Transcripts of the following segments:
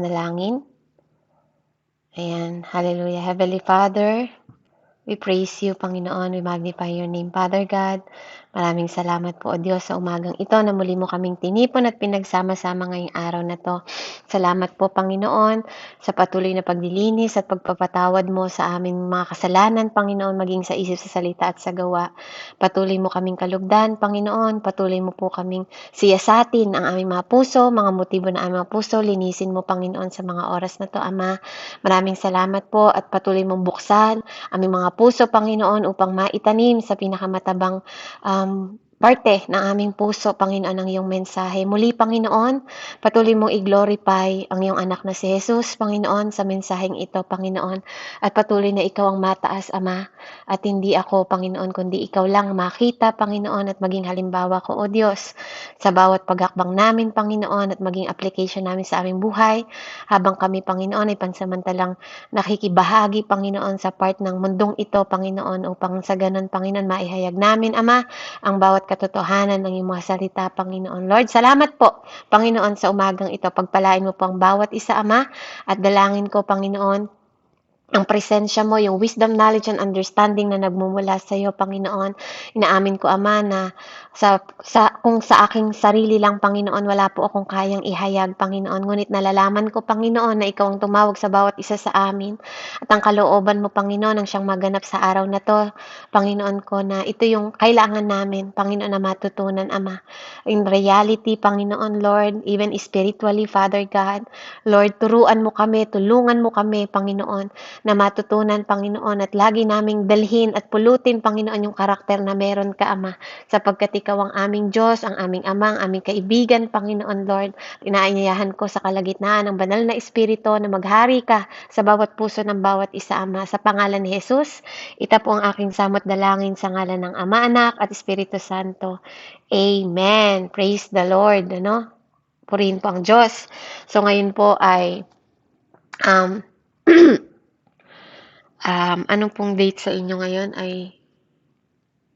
Manalangin. Ayan, hallelujah. Heavenly Father, we praise you, Panginoon. We magnify your name, Father God. Maraming salamat po, O Diyos, sa umagang ito na muli mo kaming tinipon at pinagsama-sama ngayong araw na to. Salamat po, Panginoon, sa patuloy na paglilinis at pagpapatawad mo sa aming mga kasalanan, Panginoon, maging sa isip, sa salita at sa gawa. Patuloy mo kaming kalugdan, Panginoon. Patuloy mo po kaming siyasatin ang aming mga puso, mga motibo ng aming mga puso. Linisin mo, Panginoon, sa mga oras na to, Ama. Maraming salamat po at patuloy mong buksan aming mga puso, Panginoon, upang maitanim sa pinakamatabang parte ng aming puso, Panginoon, ang iyong mensahe. Muli, Panginoon, patuloy mong i-glorify ang iyong anak na si Jesus, Panginoon, sa mensaheng ito, Panginoon. At patuloy na ikaw ang mataas, Ama. At hindi ako, Panginoon, kundi ikaw lang makita, Panginoon, at maging halimbawa ko, O Diyos, sa bawat pagakbang namin, Panginoon, at maging application namin sa aming buhay, habang kami, Panginoon, ay pansamantalang nakikibahagi, Panginoon, sa part ng mundong ito, Panginoon, upang sa ganun, Panginoon, maihayag namin, Ama, ang bawat katotohanan ng iyong mga salita, Panginoon. Lord, salamat po, Panginoon, sa umagang ito. Pagpalain mo po ang bawat isa, Ama, at dalangin ko, Panginoon, ang presensya mo, yung wisdom, knowledge, and understanding na nagmumula sa iyo, Panginoon. Inaamin ko, Ama, na kung sa aking sarili lang, Panginoon, wala po akong kayang ihayag, Panginoon. Ngunit nalalaman ko, Panginoon, na ikaw ang tumawag sa bawat isa sa amin. At ang kalooban mo, Panginoon, ang siyang maganap sa araw na to, Panginoon ko, na ito yung kailangan namin, Panginoon, na matutunan, Ama. In reality, Panginoon, Lord, even spiritually, Father God, Lord, turuan mo kami, tulungan mo kami, Panginoon, na matutunan, Panginoon, at lagi naming dalhin at pulutin, Panginoon, yung karakter na meron ka, Ama, sapagkat ikaw ang aming Diyos, ang aming Ama, ang aming kaibigan, Panginoon, Lord. Inaanyayahan ko sa kalagitnaan ng banal na Espiritu na maghari ka sa bawat puso ng bawat isa, Ama. Sa pangalan ni Jesus, ito po ang aking samot dalangin sa ngalan ng Ama, Anak, at Espiritu Santo. Amen. Praise the Lord. Purihin po ang Diyos. So, ngayon po ay anong pong date sa inyo ngayon ay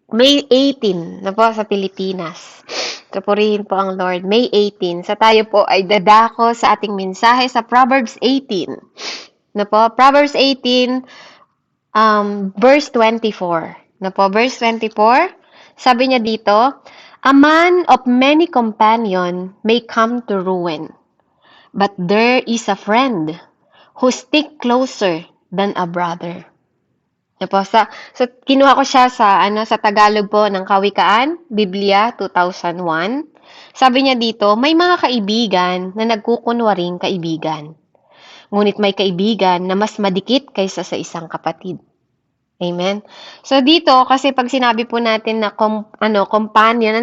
May 18 na po sa Pilipinas. So, purihin po ang Lord. May 18. Sa tayo po ay dadako sa ating mensahe sa Proverbs 18. Na po, Proverbs 18, verse 24. Na po, verse 24. Sabi niya dito, a man of many companions may come to ruin, but there is a friend who stick closer than a brother. Po, so kinuha ko siya sa Tagalog po ng Kawikaan, Biblia 2001. Sabi niya dito, may mga kaibigan na nagkukunwaring kaibigan. Ngunit may kaibigan na mas madikit kaysa sa isang kapatid. Amen. So dito kasi pag sinabi po natin na companion,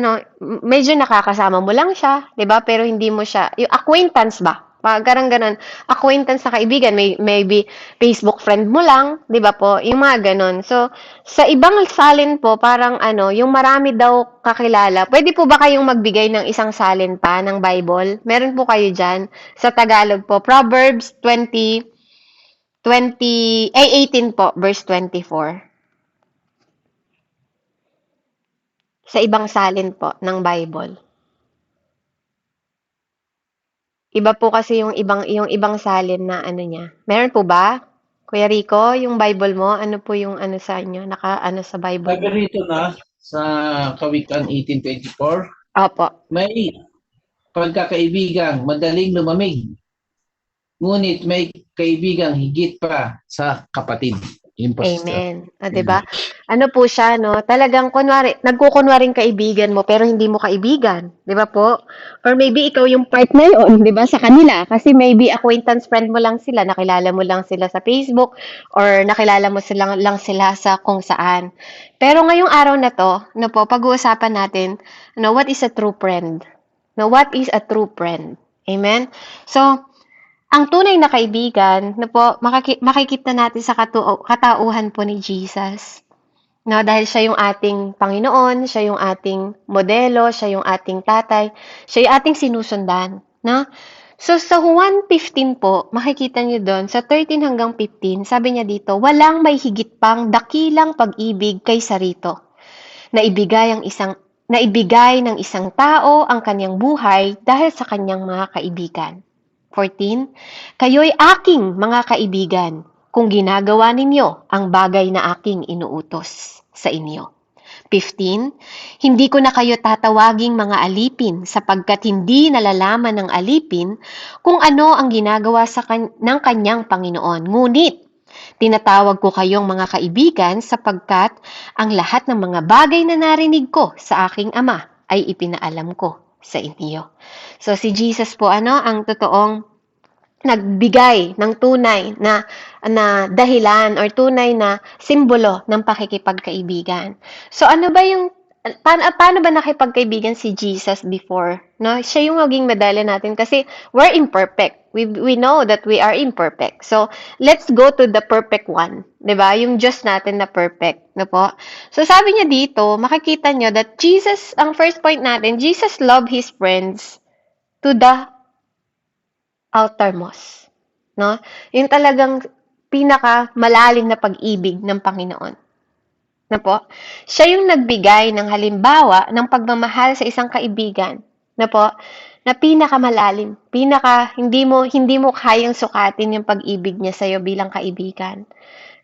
medyo nakakasama mo lang siya, 'di ba? Pero hindi mo siya yung acquaintance ba? Parang ganun, acquaintance sa kaibigan, maybe Facebook friend mo lang, 'di ba po? Yung mga ganun. So sa ibang salin po, parang yung marami daw kakilala. Pwede po ba kayong magbigay ng isang salin pa ng Bible? Meron po kayo diyan sa Tagalog po. Proverbs 18 po, verse 24. Sa ibang salin po ng Bible. Iba po kasi yung ibang salin na niya. Meron po ba? Kuya Rico, yung Bible mo, ano po yung sa inyo? Sa Bible Sabi mo? rito na sa Kawikaan 18:24, Opo. may pagkakaibigang madaling lumamig, ngunit may kaibigang higit pa sa kapatid. Amen. Diba? Ano po siya, no? Talagang nagkukunwaring kaibigan mo, pero hindi mo kaibigan. Diba po? Or maybe ikaw yung part na yun, diba, sa kanila. Kasi maybe acquaintance friend mo lang sila, nakilala mo lang sila sa Facebook, or nakilala mo lang sila sa kung saan. Pero ngayong araw na to, pag-uusapan natin, what is a true friend? What is a true friend? Amen? So, ang tunay na kaibigan, makikita natin sa katauhan po ni Jesus. Dahil siya yung ating Panginoon, siya yung ating modelo, siya yung ating tatay, siya yung ating sinusundan. So, sa Juan 15 po, makikita niyo doon, sa 13 hanggang 15, sabi niya dito, walang may higit pang dakilang pag-ibig kaysa rito, na ibigay ng isang tao ang kanyang buhay dahil sa kanyang mga kaibigan. 14, kayo'y aking mga kaibigan kung ginagawa ninyo ang bagay na aking inuutos sa inyo. 15, hindi ko na kayo tatawaging mga alipin sapagkat hindi nalalaman ng alipin kung ano ang ginagawa ng kanyang Panginoon. Ngunit, tinatawag ko kayong mga kaibigan sapagkat ang lahat ng mga bagay na narinig ko sa aking Ama ay ipinaalam ko sa inyo. So si Jesus po ang totoong nagbigay ng tunay na dahilan or tunay na simbolo ng pakikipagkaibigan. So ano ba yung paano ba nakipagkaibigan si Jesus before? No, siya yung maging medalya natin kasi we're imperfect. We know that we are imperfect. So let's go to the perfect one, 'di ba? Yung Diyos natin na perfect, no po? So sabi niya dito, makikita niyo that Jesus, ang first point natin, Jesus loved his friends to the outermost, no? Yung talagang pinaka-malalim na pag-ibig ng Panginoon. Na po? Siya yung nagbigay ng halimbawa ng pagmamahal sa isang kaibigan, na po? Na pinakamalalim, hindi mo kayang sukatin yung pag-ibig niya sa iyo bilang kaibigan,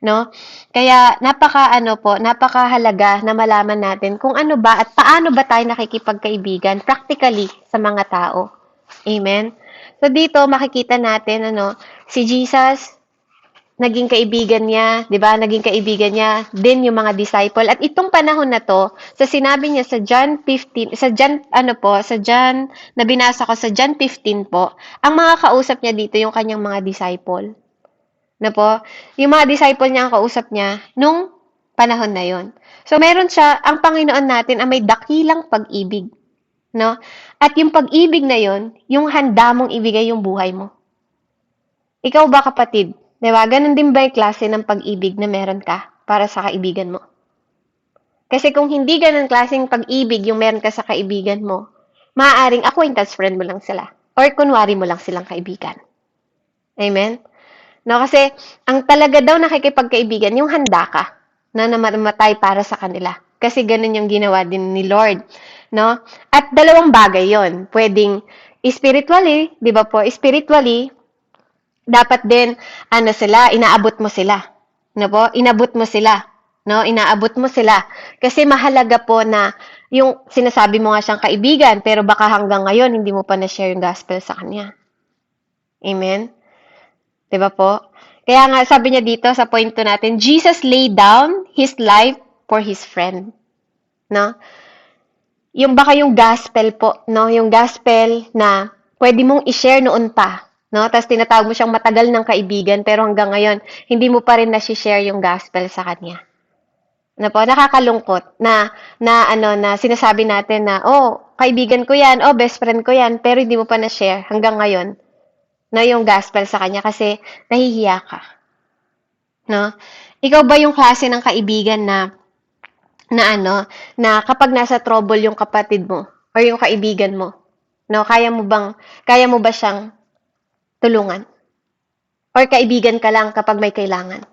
no? Kaya napakahalaga na malaman natin kung ano ba at paano ba tayo nakikipagkaibigan practically sa mga tao. Amen. So dito makikita natin si Jesus naging kaibigan niya, 'di ba? Naging kaibigan niya din yung mga disciple. At itong panahon na 'to, sa sinabi niya sa John 15, sa John na binasa ko sa John 15 po, ang mga kausap niya dito yung kanyang mga disciple. Na po, yung mga disciple niya ang kausap niya nung panahon na 'yon. So meron siya, ang Panginoon natin ay may dakilang pag-ibig, no? At yung pag-ibig na 'yon, yung handa mong ibigay yung buhay mo. Ikaw ba, kapatid? 'Di ba? Ganun din ba yung klase ng pag-ibig na meron ka para sa kaibigan mo? Kasi kung hindi ganun klaseng pag-ibig yung meron ka sa kaibigan mo, maaaring acquaintance friend mo lang sila or kunwari mo lang silang kaibigan. Amen? No, kasi ang talaga daw nakikipagkaibigan, yung handa ka na namatay para sa kanila. Kasi ganun yung ginawa din ni Lord, no? At dalawang bagay 'yon. Pwedeng spiritually, 'di ba po? Spiritually, dapat din inaabot mo sila. No po? Inabot mo sila, no? Inaabot mo sila. Kasi mahalaga po na yung sinasabi mo nga siyang kaibigan, pero baka hanggang ngayon hindi mo pa na-share yung gospel sa kanya. Amen? 'Di ba po? Kaya nga sabi niya dito sa point 2 natin, Jesus laid down his life for his friend. No? Yung baka yung gospel po, no? Yung gospel na pwede mong i-share noon pa, no? Tapos tinatawag mo siyang matagal ng kaibigan, pero hanggang ngayon hindi mo pa rin na-share yung gospel sa kanya. Na po, nakakalungkot na sinasabi natin na, oh, kaibigan ko 'yan, oh, best friend ko 'yan, pero hindi mo pa na-share hanggang ngayon na yung gospel sa kanya kasi nahihiya ka. No? Ikaw ba yung klase ng kaibigan na kapag nasa trouble yung kapatid mo or yung kaibigan mo, no, kaya mo ba siyang tulungan? Or kaibigan ka lang kapag may kailangan?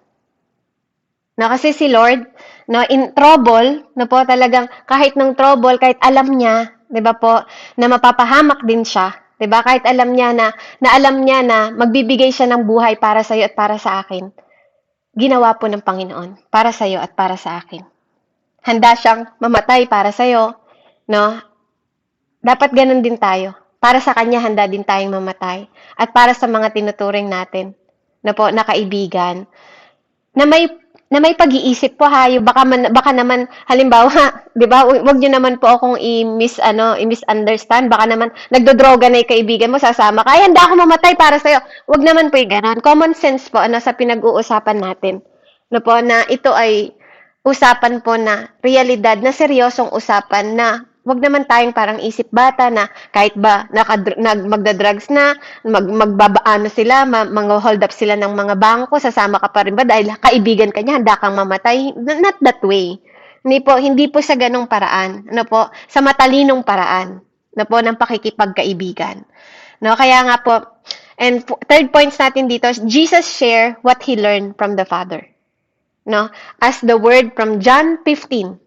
No, kasi si Lord, no, in trouble, no po, talagang kahit ng trouble, kahit alam niya, 'di ba po, na mapapahamak din siya, 'di ba? Kahit alam niya na magbibigay siya ng buhay para sa iyo at para sa akin. Ginawa po ng Panginoon para sa iyo at para sa akin. Handa siyang mamatay para sa iyo, no? Dapat ganun din tayo. Para sa kanya handa din tayong mamatay at para sa mga tinuturing natin na po na kaibigan na may pag-iisip po baka naman halimbawa, 'di ba? Wag niyo naman po akong i-misunderstand. Baka naman nagdodroga na 'yung kaibigan mo, sasama ka. Ay, handa ako mamatay para sa iyo. Wag naman po 'yung ganoon. Common sense po sa pinag-uusapan natin. No po, na ito ay usapan po na realidad, na seryosong usapan na wag naman tayong parang isip bata na kahit ba magda-drugs na, magbabaano sila, mag-hold up sila ng mga bangko, sasama ka pa rin ba dahil kaibigan ka niya, handa kang mamatay? Not that way. Hindi po sa ganong paraan. Sa matalinong paraan. Ng pakikipagkaibigan. No, kaya nga po, and third points natin dito, Jesus share what he learned from the Father. No, as the word from John 15.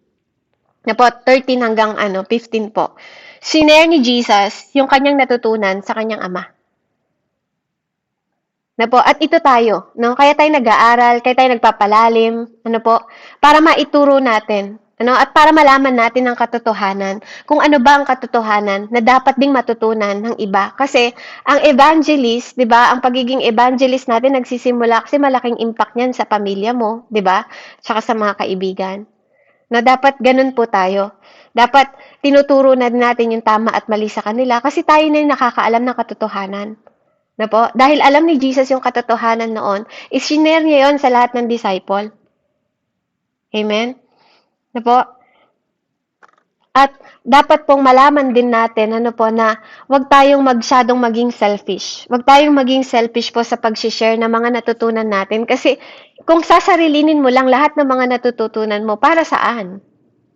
13 hanggang 15 po. Sinare ni Jesus yung kanyang natutunan sa kanyang Ama. Na po, at ito tayo, no? Kaya tayo nag-aaral, kaya tayo nagpapalalim, ano po, para maituro natin, ano, at para malaman natin ang katotohanan, kung ano ba ang katotohanan na dapat ding matutunan ng iba. Kasi ang evangelist, 'di ba, ang pagiging evangelist natin nagsisimula kasi malaking impact niyan sa pamilya mo, 'di ba? Tsaka sa mga kaibigan. Na dapat ganun po tayo. Dapat tinuturo na natin yung tama at mali sa kanila kasi tayo na yung nakakaalam ng katotohanan. Na po, dahil alam ni Jesus yung katotohanan noon, isinare niya yon sa lahat ng disciple. Amen? Na po, at dapat pong malaman din natin ano po na wag tayong magsyadong maging selfish. Wag tayong maging selfish po sa pag-share ng mga natutunan natin kasi kung sasarilinin mo lang lahat ng mga natututunan mo, para saan?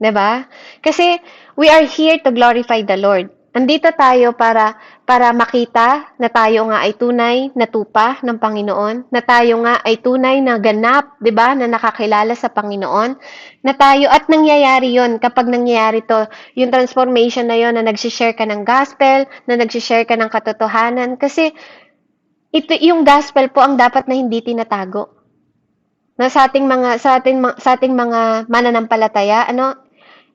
'Di ba? Kasi we are here to glorify the Lord. Andito tayo para makita na tayo nga ay tunay na tupa ng Panginoon, na tayo nga ay tunay na ganap, 'di ba, na nakakilala sa Panginoon, na tayo at nangyayari 'yon kapag nangyayari to, yung transformation na 'yon na nagsi-share ka ng gospel, na nagsi-share ka ng katotohanan kasi ito yung gospel po ang dapat na hindi tinatago. Na sa ating mga mananampalataya, ano,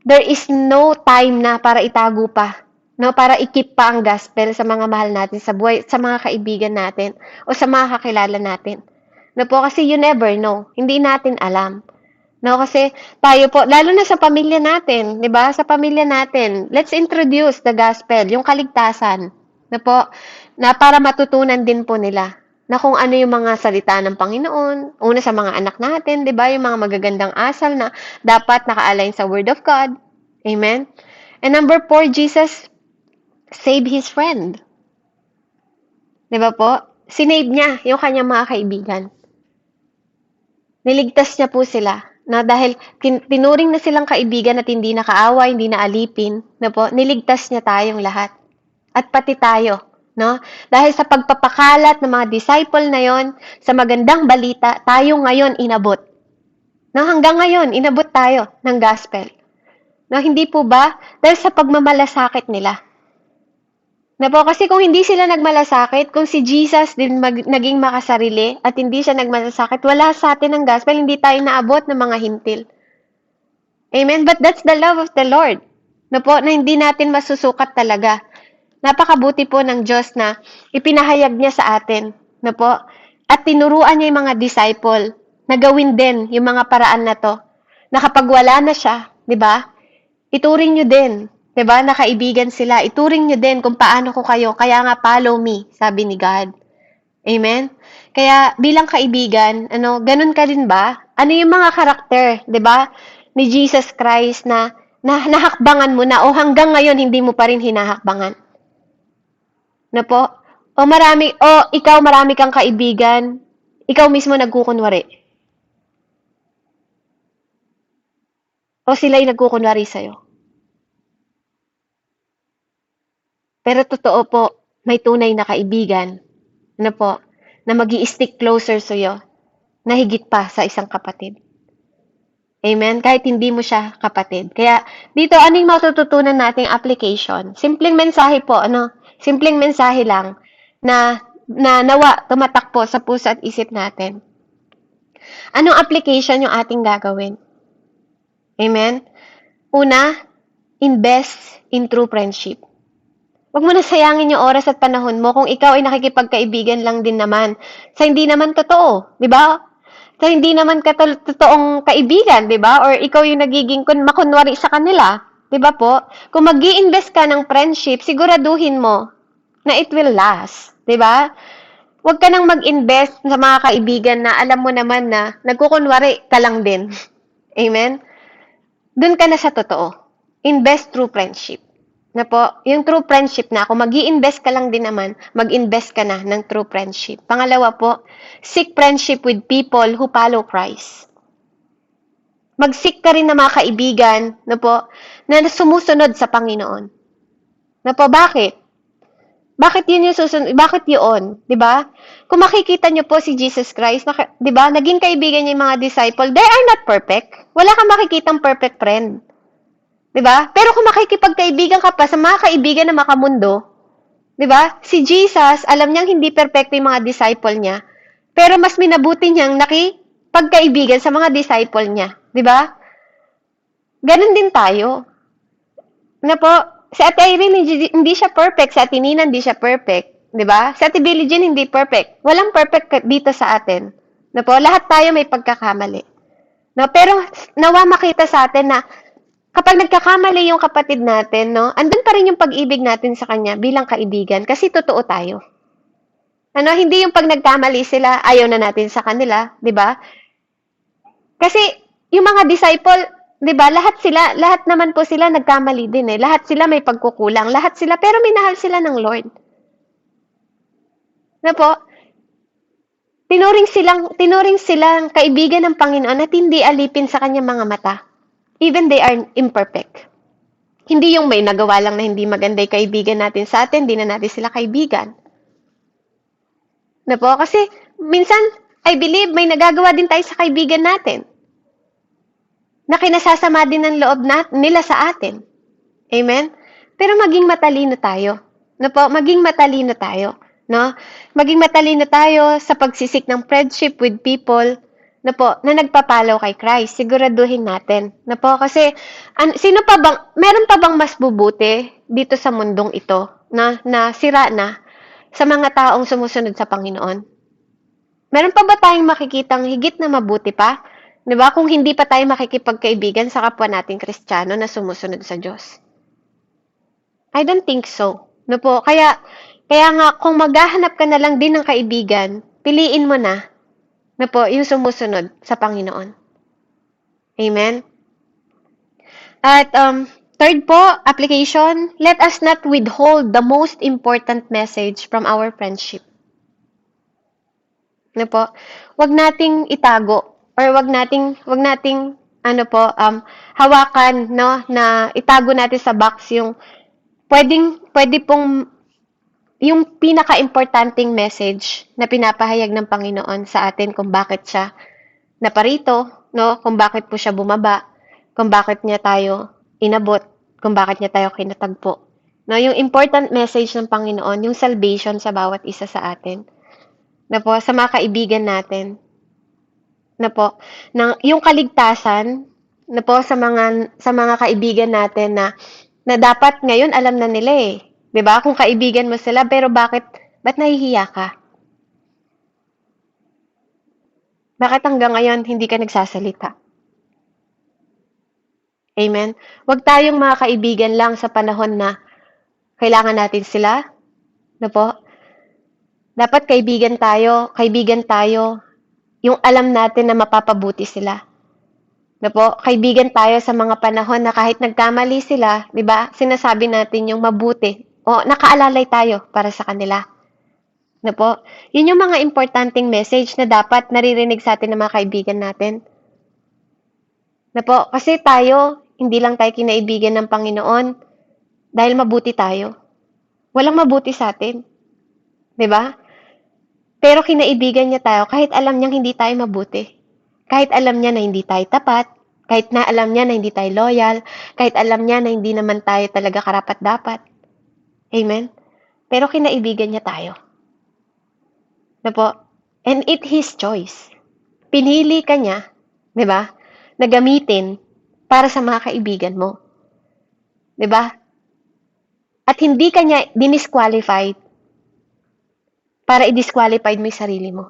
there is no time na para itago pa, no, para i-keep pa ang gospel sa mga mahal natin sa buhay, sa mga kaibigan natin o sa mga kakilala natin. No po, kasi you never know. Hindi natin alam. No, kasi tayo po, lalo na sa pamilya natin, 'di ba? Sa pamilya natin, let's introduce the gospel, yung kaligtasan. No po, na para matutunan din po nila na kung ano yung mga salita ng Panginoon, una sa mga anak natin, 'di ba? Yung mga magagandang asal na dapat naka-align sa Word of God. Amen? And number 4, Jesus saved his friend. 'Di ba po? Sinave niya yung kanyang mga kaibigan. Niligtas niya po sila na dahil tinuring na silang kaibigan at hindi nakaaway, hindi na alipin, na po, niligtas niya tayong lahat. At pati tayo, no? Dahil sa pagpapakalat ng mga disciple na yon sa magandang balita, tayo ngayon inabot. No, hanggang ngayon, inabot tayo ng gospel. No, hindi po ba? Dahil sa pagmamalasakit nila. Na po, kasi kung hindi sila nagmalasakit, kung si Jesus din naging makasarili at hindi siya nagmalasakit, wala sa atin ang gospel, hindi tayo naabot ng mga hintil. Amen? But that's the love of the Lord. Na po, na hindi natin masusukat talaga. Napakabuti po ng Diyos na ipinahayag niya sa atin. Na po, at tinuruan niya yung mga disciple na gawin din yung mga paraan na to. Na kapag wala na siya, di ba? Ituring nyo din. Diba? Nakaibigan sila. Ituring nyo din kung paano ko kayo. Kaya nga, follow me, sabi ni God. Amen? Kaya, bilang kaibigan, ano, ganun ka din ba? Ano yung mga karakter, diba? Ni Jesus Christ na nahakbangan mo na o hanggang ngayon hindi mo pa rin hinahakbangan. Na po? O ikaw marami kang kaibigan, ikaw mismo nagkukunwari. O sila'y nagkukunwari sa'yo. Pero totoo po, may tunay na kaibigan, na po, na mag-i-stick closer sa'yo, na higit pa sa isang kapatid. Amen? Kahit hindi mo siya kapatid. Kaya, dito, ano yung matututunan nating application? Simpleng mensahe po, ano? Simpleng mensahe lang, na nawa, tumatak po sa puso at isip natin. Anong application yung ating gagawin? Amen? Una, invest in true friendship. Huwag mo na sayangin yung oras at panahon mo kung ikaw ay nakikipagkaibigan lang din naman sa hindi naman totoo, di ba? Sa hindi naman totoong kaibigan, di ba? Or ikaw yung nagiging makunwari sa kanila, di ba po? Kung mag-i-invest ka ng friendship, siguraduhin mo na it will last, di ba? Huwag ka nang mag-invest sa mga kaibigan na alam mo naman na nagkukunwari ka lang din. Amen? Doon ka na sa totoo. Invest through friendship. Na po, yung true friendship na, kung mag-i-invest ka lang din naman, mag-invest ka na ng true friendship. Pangalawa po, seek friendship with people who follow Christ. Mag-seek ka rin ng mga kaibigan, na po, na sumusunod sa Panginoon. Na po, bakit? Bakit yun yung susunod? Bakit yun? Diba? Kung makikita nyo po si Jesus Christ, diba? Naging kaibigan niya yung mga disciple, they are not perfect. Wala kang makikitang perfect friend. Diba? Pero kung makikipagkaibigan ka pa sa mga kaibigan na makamundo, diba? Si Jesus, alam niyang hindi perfecto yung mga disciple niya. Pero mas minabuti niyang nakipagkaibigan sa mga disciple niya. Di ba? Ganon din tayo. Na po, si Ate Irene, hindi siya perfect. Si Ate Nina, hindi siya perfect. Di ba? Si Ate Billie Jean, hindi perfect. Walang perfect dito sa atin. Na po, lahat tayo may pagkakamali. No, pero nawa makita sa atin na kapag nagkakamali yung kapatid natin, no, andun pa rin yung pag-ibig natin sa kanya bilang kaibigan kasi totoo tayo. Ano, hindi yung pag nagkamali sila, ayaw na natin sa kanila, 'di ba? Kasi yung mga disciple, 'di ba, lahat naman po sila nagkamali din eh. Lahat sila may pagkukulang, lahat sila pero minahal sila ng Lord. Na po, tinuring silang kaibigan ng Panginoon at hindi alipin sa kanyang mga mata. Even they are imperfect. Hindi yung may nagawa lang na hindi maganda yung kaibigan natin sa atin, hindi na natin sila kaibigan. Na po, kasi minsan, I believe, may nagagawa din tayo sa kaibigan natin na kinasasama din ng loob nila sa atin. Amen? Pero maging matalino tayo. Na po, maging matalino tayo. No? Maging matalino tayo sa pagsisik ng friendship with people na po, na nagpapalaw kay Christ. Siguraduhin natin. Na po, kasi, meron pa bang mas bubuti dito sa mundong ito na sira na sa mga taong sumusunod sa Panginoon? Meron pa ba tayong makikitang higit na mabuti pa? 'Di ba? Kung hindi pa tayo makikipagkaibigan sa kapwa nating Kristiyano na sumusunod sa Diyos. I don't think so. No po, kaya nga kung maghahanap ka na lang din ng kaibigan, piliin mo na po yung sumusunod sa Panginoon. Amen. At third po, application, let us not withhold the most important message from our friendship. No po, wag nating itago or wag nating hawakan no na itago natin sa box yung pwede pong yung pinaka-importanting message na pinapahayag ng Panginoon sa atin kung bakit siya naparito, no? Kung bakit po siya bumaba, kung bakit niya tayo inabot, kung bakit niya tayo kinatagpo. No, yung important message ng Panginoon, yung salvation sa bawat isa sa atin. Na po, sa mga kaibigan natin. Na po, yung kaligtasan, na po, sa mga kaibigan natin na dapat ngayon alam na nila eh. 'Di ba? Kung kaibigan mo sila, pero ba't nahihiya ka? Bakit hanggang ngayon hindi ka nagsasalita? Amen? Huwag tayong mga kaibigan lang sa panahon na kailangan natin sila. Na po? Dapat kaibigan tayo, yung alam natin na mapapabuti sila. Na po, kaibigan tayo sa mga panahon na kahit nagkamali sila, 'di ba? Sinasabi natin yung mabuti o nakaalalay tayo para sa kanila. Na po, yun yung mga importanteng message na dapat naririnig sa atin ng mga kaibigan natin. Na po, kasi tayo, hindi lang tayo kinaibigan ng Panginoon dahil mabuti tayo. Walang mabuti sa atin. 'Di ba? Pero kinaibigan niya tayo kahit alam niyang hindi tayo mabuti. Kahit alam niya na hindi tayo tapat, kahit na alam niya na hindi tayo loyal, kahit alam niya na hindi naman tayo talaga karapat-dapat. Amen? Pero kinaibigan niya tayo. Na po? And it's His choice. Pinili ka niya, di ba, na gamitin para sa mga kaibigan mo. Di ba? At hindi ka niya dinisqualified para i-disqualified mo yung sarili mo.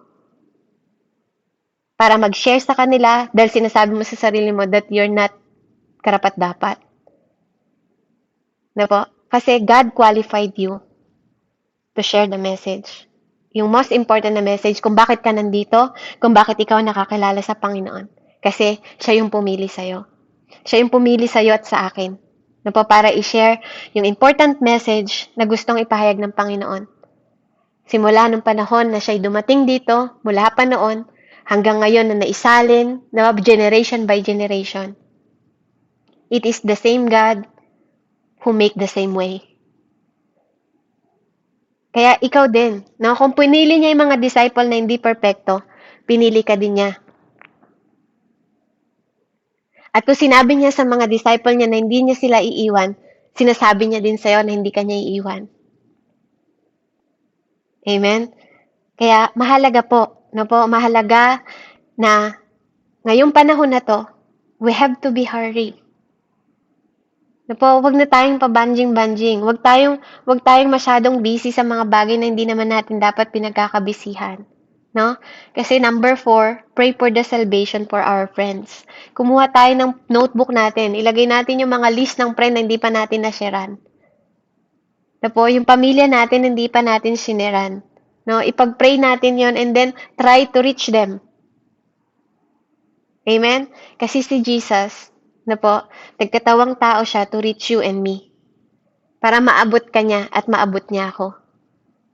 Para mag-share sa kanila dahil sinasabi mo sa sarili mo that you're not karapat-dapat. Na po? Kasi God qualified you to share the message. Yung most important na message kung bakit ka nandito, kung bakit ikaw nakakilala sa Panginoon. Kasi siya yung pumili sa'yo. Siya yung pumili sa'yo at sa akin. Na po para i-share yung important message na gustong ipahayag ng Panginoon. Simula nung panahon na siya'y dumating dito, mula pa noon, hanggang ngayon na naisalin, na generation by generation. It is the same God who make the same way. Kaya ikaw din, no? Kung pinili niya yung mga disciple na hindi perfecto, pinili ka din niya. At kung sinabi niya sa mga disciple niya na hindi niya sila iiwan, sinasabi niya din sa'yo na hindi ka niya iiwan. Amen? Kaya mahalaga po, mahalaga na ngayong panahon na 'to, we have to be hurry. Wag na tayong pa-banjing-banjing, wag tayong masyadong busy sa mga bagay na hindi naman natin dapat pinagkakabisihan, 'no? Kasi number 4, pray for the salvation for our friends. Kumuha tayo ng notebook natin, ilagay natin yung mga list ng friend na hindi pa natin na-sharean. Yung pamilya natin hindi pa natin shineran, 'no? Ipag-pray natin 'yon and then try to reach them. Amen? Kasi si Jesus, nagkatawang tao siya to reach you and me. Para maabot ka niya at maabot niya ako.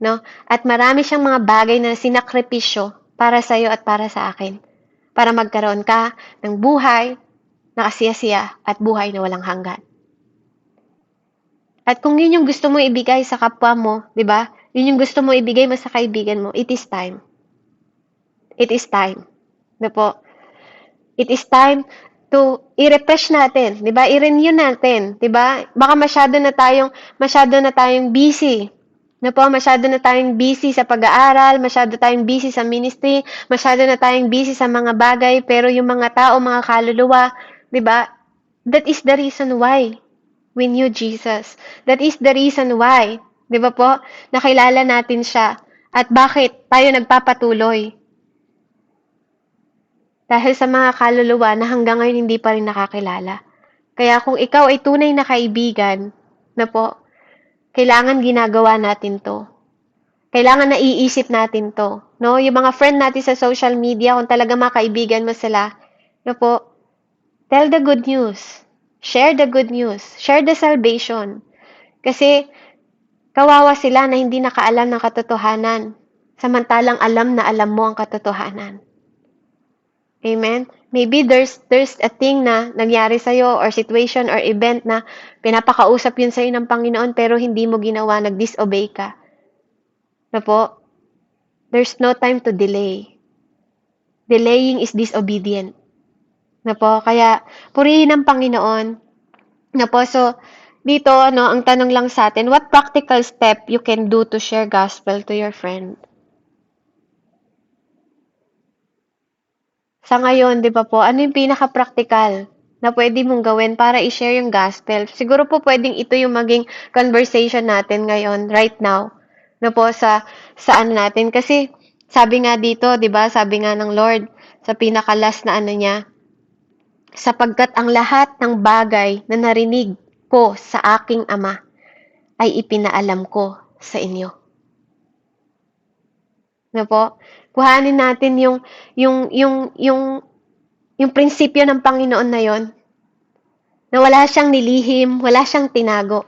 No? At marami siyang mga bagay na sinakripisyo para sa iyo at para sa akin. Para magkaroon ka ng buhay na kasiyasiya at buhay na walang hanggan. At kung yun yung gusto mo ibigay sa kapwa mo, di ba? Yun yung gusto mo ibigay mo sa kaibigan mo, it is time. It is time. It is time to i-refresh natin, 'di ba? I-renew natin, 'di ba? Baka masyado na tayong busy. Masyado na tayong busy sa pag-aaral, masyado tayong busy sa ministry, masyado na tayong busy sa mga bagay, pero yung mga tao, mga kaluluwa, 'di ba? That is the reason why we knew Jesus. That is the reason why, 'di ba po? Nakilala natin siya. At bakit tayo nagpapatuloy? Dahil sa mga kaluluwa na hanggang ngayon hindi pa rin nakakilala. Kaya kung ikaw ay tunay na kaibigan, kailangan ginagawa natin to. Kailangan naiisip natin to. No? Yung mga friend natin sa social media, kung talaga mga kaibigan mo sila, tell the good news. Share the good news. Share the salvation. Kasi kawawa sila na hindi nakaalam ng katotohanan. Samantalang alam na alam mo ang katotohanan. Amen? Maybe there's a thing na nangyari sa'yo or situation or event na pinapakausap yun sa'yo ng Panginoon pero hindi mo ginawa, nag-disobey ka. There's no time to delay. Delaying is disobedient. Kaya purihin ang Panginoon. So, dito, ang tanong lang sa atin, what practical step you can do to share gospel to your friend? Sa ngayon, di ba po, ano yung pinaka-practical na pwede mong gawin para i-share yung gospel? Siguro po pwedeng ito yung maging conversation natin ngayon, right now, sa ano natin. Kasi, sabi nga dito, di ba, sabi nga ng Lord, sa pinaka-last na ano niya, sapagkat ang lahat ng bagay na narinig ko sa aking Ama ay ipinaalam ko sa inyo. Kuhanin natin yung prinsipyo ng Panginoon na yon, na wala siyang nilihim, wala siyang tinago.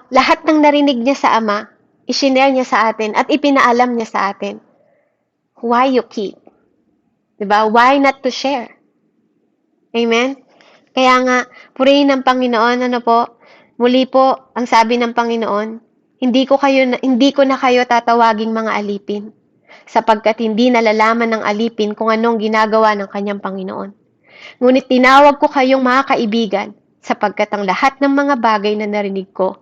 Lahat ng narinig niya sa Ama, i-share niya sa atin at ipinaalam niya sa atin. Why you keep? Diba? Why not to share? Amen? Kaya nga, purihin ng Panginoon, muli po, ang sabi ng Panginoon, hindi ko na kayo tatawaging mga alipin, sapagkat hindi nalalaman ng alipin kung anong ginagawa ng kanyang Panginoon. Ngunit tinawag ko kayong mga kaibigan, sapagkat ang lahat ng mga bagay na narinig ko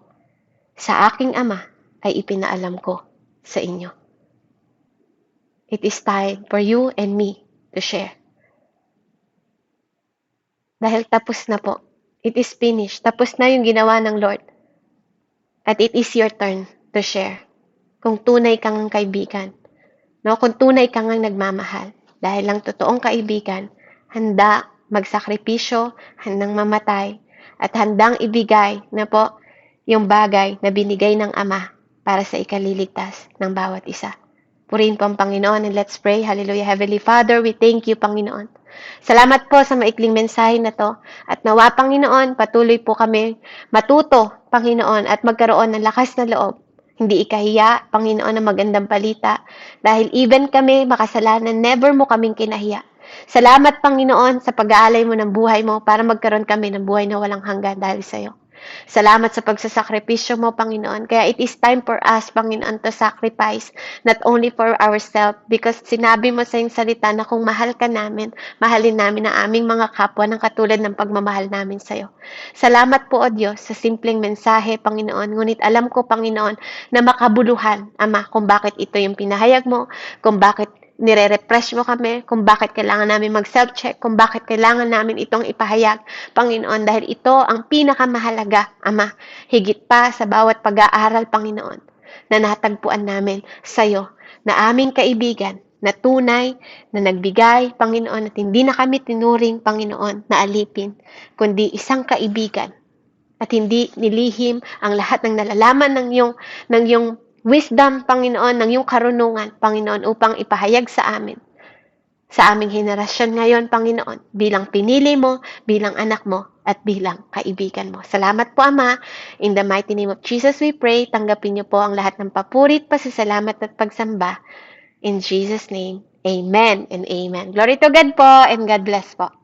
sa aking Ama ay ipinaalam ko sa inyo. It is time for you and me to share. Dahil tapos na po. It is finished. Tapos na yung ginawa ng Lord. At it is your turn to share. Kung tunay kang kaibigan. Kung tunay kang nagmamahal. Dahil lang totoong kaibigan, handa magsakripisyo, handang mamatay, at handang ibigay yung bagay na binigay ng Ama para sa ikaliligtas ng bawat isa. Purihin po ang Panginoon and let's pray. Hallelujah. Heavenly Father, we thank you, Panginoon. Salamat po sa maikling mensahe na to. At nawa, Panginoon, patuloy po kami matuto, Panginoon, at magkaroon ng lakas na loob. Hindi ikahiya, Panginoon, ng magandang balita. Dahil even kami makasalanan, never mo kaming kinahiya. Salamat, Panginoon, sa pag-aalay mo ng buhay mo para magkaroon kami ng buhay na walang hanggan dahil sa iyo. Salamat sa pagsasakripisyo mo, Panginoon. Kaya it is time for us, Panginoon, to sacrifice, not only for ourselves, because sinabi mo sa iyong salita na kung mahal ka namin, mahalin namin ang aming mga kapwa ng katulad ng pagmamahal namin sa iyo. Salamat po, O Diyos, sa simpleng mensahe, Panginoon. Ngunit alam ko, Panginoon, na makabuluhan, Ama, kung bakit ito yung pinahayag mo, kung bakit nire-refresh mo kami, kung bakit kailangan namin mag-self-check, kung bakit kailangan namin itong ipahayag, Panginoon, dahil ito ang pinakamahalaga, Ama, higit pa sa bawat pag-aaral, Panginoon, na natagpuan namin sa iyo, na aming kaibigan, na tunay, na nagbigay, Panginoon, at hindi na kami tinuring, Panginoon, na alipin, kundi isang kaibigan, at hindi nilihim ang lahat ng nalalaman ng iyong wisdom, Panginoon, ng iyong karunungan, Panginoon, upang ipahayag sa amin, sa aming henerasyon ngayon, Panginoon, bilang pinili mo, bilang anak mo, at bilang kaibigan mo. Salamat po, Ama. In the mighty name of Jesus we pray. Tanggapin niyo po ang lahat ng papurit, pasasalamat at pagsamba. In Jesus' name, amen and amen. Glory to God po, and God bless po.